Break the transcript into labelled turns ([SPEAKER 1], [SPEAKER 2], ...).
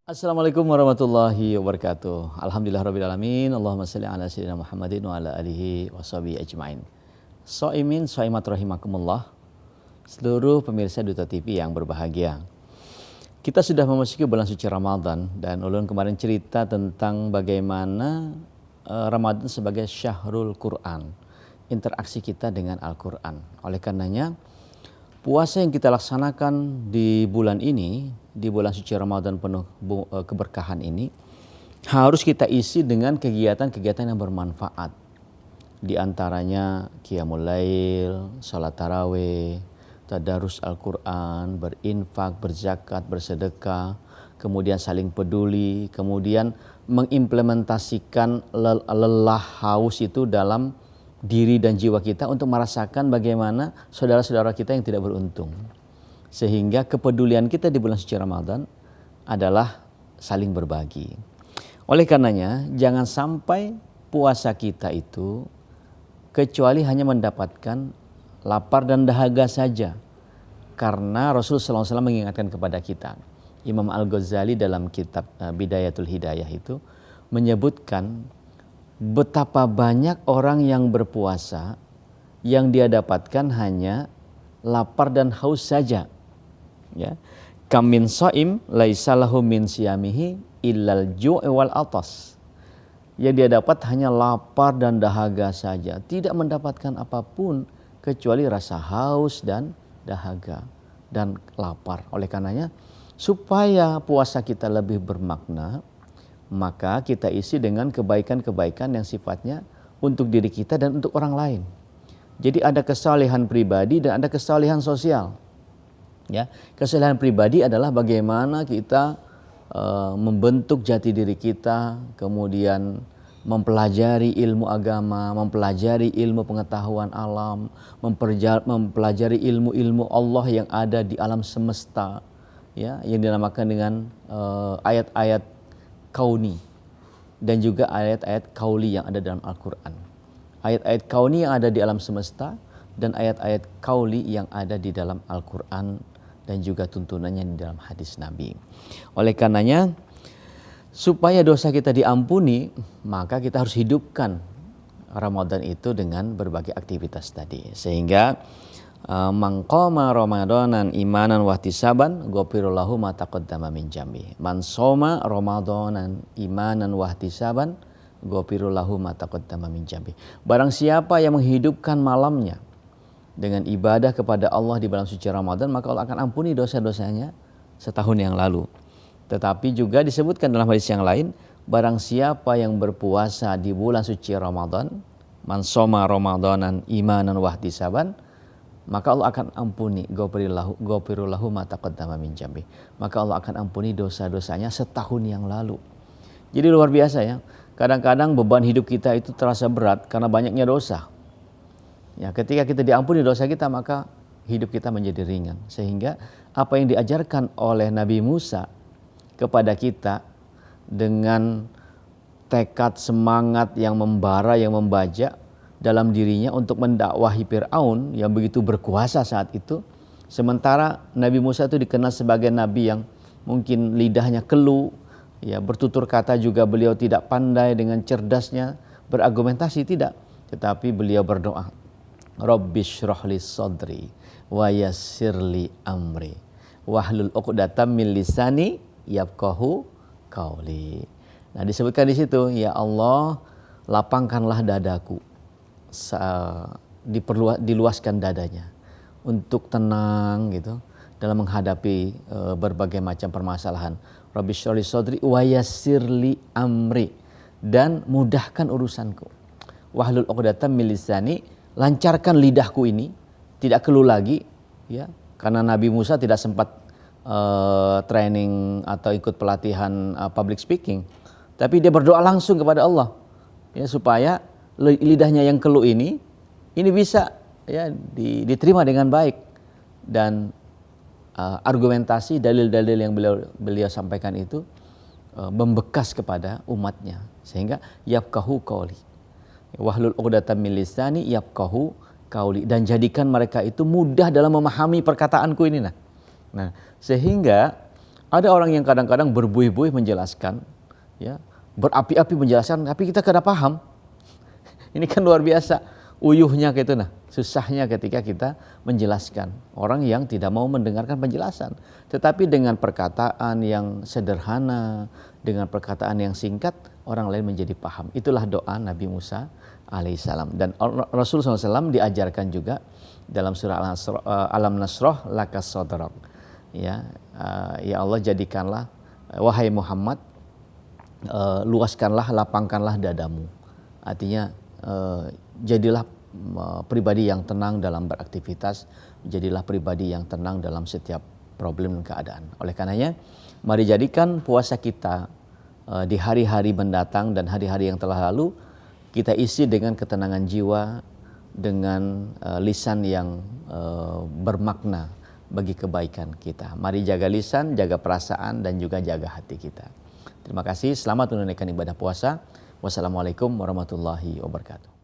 [SPEAKER 1] Assalamualaikum warahmatullahi wabarakatuh. Alhamdulillahirrabbilalamin. Allahumma salli ala sayyidina Muhammadin wa ala alihi wa sahbihi ajma'in. So'imin, so'imat rahimakumullah. Seluruh pemirsa Duta TV yang berbahagia. Kita sudah memasuki bulan suci Ramadan dan ulun kemarin cerita tentang bagaimana Ramadan sebagai syahrul Quran. Interaksi kita dengan Al-Quran. Oleh karenanya puasa yang kita laksanakan di bulan ini, di bulan suci Ramadan penuh keberkahan ini, harus kita isi dengan kegiatan-kegiatan yang bermanfaat. Di antaranya qiyamul lail, salat tarawih, tadarus Al-Quran, berinfak, berzakat, bersedekah, kemudian saling peduli, kemudian mengimplementasikan lelah haus itu dalam diri dan jiwa kita untuk merasakan bagaimana saudara-saudara kita yang tidak beruntung. Sehingga kepedulian kita di bulan suci Ramadan adalah saling berbagi. Oleh karenanya jangan sampai puasa kita itu kecuali hanya mendapatkan lapar dan dahaga saja. Karena Rasulullah SAW mengingatkan kepada kita. Imam Al-Ghazali dalam kitab Bidayatul Hidayah itu menyebutkan betapa banyak orang yang berpuasa yang dia dapatkan hanya lapar dan haus saja. Ya. Kam min shaim laisa lahu min siyamihi illal ju' wal atas. Yang dia dapat hanya lapar dan dahaga saja, tidak mendapatkan apapun kecuali rasa haus dan dahaga dan lapar. Oleh karenanya supaya puasa kita lebih bermakna, maka kita isi dengan kebaikan-kebaikan yang sifatnya untuk diri kita dan untuk orang lain. Jadi ada kesalehan pribadi dan ada kesalehan sosial. Ya, kesalehan pribadi adalah bagaimana kita membentuk jati diri kita, kemudian mempelajari ilmu agama, mempelajari ilmu pengetahuan alam, mempelajari ilmu-ilmu Allah yang ada di alam semesta, ya, yang dinamakan dengan ayat-ayat kauni dan juga ayat-ayat kauli yang ada dalam Al-Quran. Ayat-ayat kauni yang ada di alam semesta dan ayat-ayat kauli yang ada di dalam Al-Quran dan juga tuntunannya di dalam hadis Nabi. Oleh karenanya supaya dosa kita diampuni, maka kita harus hidupkan Ramadan itu dengan berbagai aktivitas tadi. Sehingga man qama ramadanan imanan wahtisaban ghufira lahu ma taqaddama min jambi. Man shoma ramadanan imanan wahtisaban ghufira lahu ma taqaddama min jambi. Barang siapa yang menghidupkan malamnya dengan ibadah kepada Allah di bulan suci Ramadan, maka Allah akan ampuni dosa-dosanya setahun yang lalu. Tetapi juga disebutkan dalam hadis yang lain, barang siapa yang berpuasa di bulan suci Ramadan, man shoma ramadanan imanan wahtisaban, maka Allah akan ampuni ghafira lahu ma taqaddama min jambi. Maka Allah akan ampuni dosa-dosanya setahun yang lalu. Jadi luar biasa ya. Kadang-kadang beban hidup kita itu terasa berat karena banyaknya dosa. Ya, ketika kita diampuni dosa kita, maka hidup kita menjadi ringan. Sehingga apa yang diajarkan oleh Nabi Musa kepada kita dengan tekad semangat yang membara, yang membajak dalam dirinya untuk mendakwahi Fir'aun yang begitu berkuasa saat itu. Sementara Nabi Musa itu dikenal sebagai Nabi yang mungkin lidahnya kelu, ya, bertutur kata juga beliau tidak pandai dengan cerdasnya berargumentasi, tidak. Tetapi beliau berdoa, Rabbishrahli sadri wa yassirli amri wahlul 'uqdatam min lisani yafqahu qauli. Nah, disebutkan di situ, ya Allah, lapangkanlah dadaku, diluaskan dadanya untuk tenang gitu dalam menghadapi berbagai macam permasalahan. Rabbishrahli sadri wa yassirli amri, dan mudahkan urusanku. Wahlul 'uqdatam min lisani, lancarkan lidahku ini, tidak keluh lagi, ya, karena Nabi Musa tidak sempat training atau ikut pelatihan public speaking, tapi dia berdoa langsung kepada Allah, ya, supaya lidahnya yang keluh ini bisa, ya, diterima dengan baik, dan argumentasi dalil-dalil yang beliau sampaikan itu membekas kepada umatnya, sehingga yafqahu qauli. Wahlul 'uqdatam min lisani yafqahu qauli, dan jadikan mereka itu mudah dalam memahami perkataanku ini. Nah, sehingga Ada orang yang kadang-kadang berbuih-buih menjelaskan, ya, berapi-api menjelaskan, tapi kita kada paham. Ini kan luar biasa uyuhnya gitu, nah susahnya ketika kita menjelaskan. Orang yang tidak mau mendengarkan penjelasan, tetapi dengan perkataan yang sederhana, dengan perkataan yang singkat, orang lain menjadi paham. Itulah doa Nabi Musa alaihissalam. Dan Rasulullah SAW diajarkan juga dalam surah Alam Nasroh lakas sodrok. Ya, ya Allah, jadikanlah, wahai Muhammad, luaskanlah, lapangkanlah dadamu. Artinya jadilah pribadi yang tenang dalam beraktivitas, jadilah pribadi yang tenang dalam setiap problem dan keadaan. Oleh karenanya, mari jadikan puasa kita di hari-hari mendatang dan hari-hari yang telah lalu, kita isi dengan ketenangan jiwa, dengan lisan yang bermakna bagi kebaikan kita. Mari jaga lisan, jaga perasaan, dan juga jaga hati kita. Terima kasih, selamat menunaikan ibadah puasa. Wassalamualaikum warahmatullahi wabarakatuh.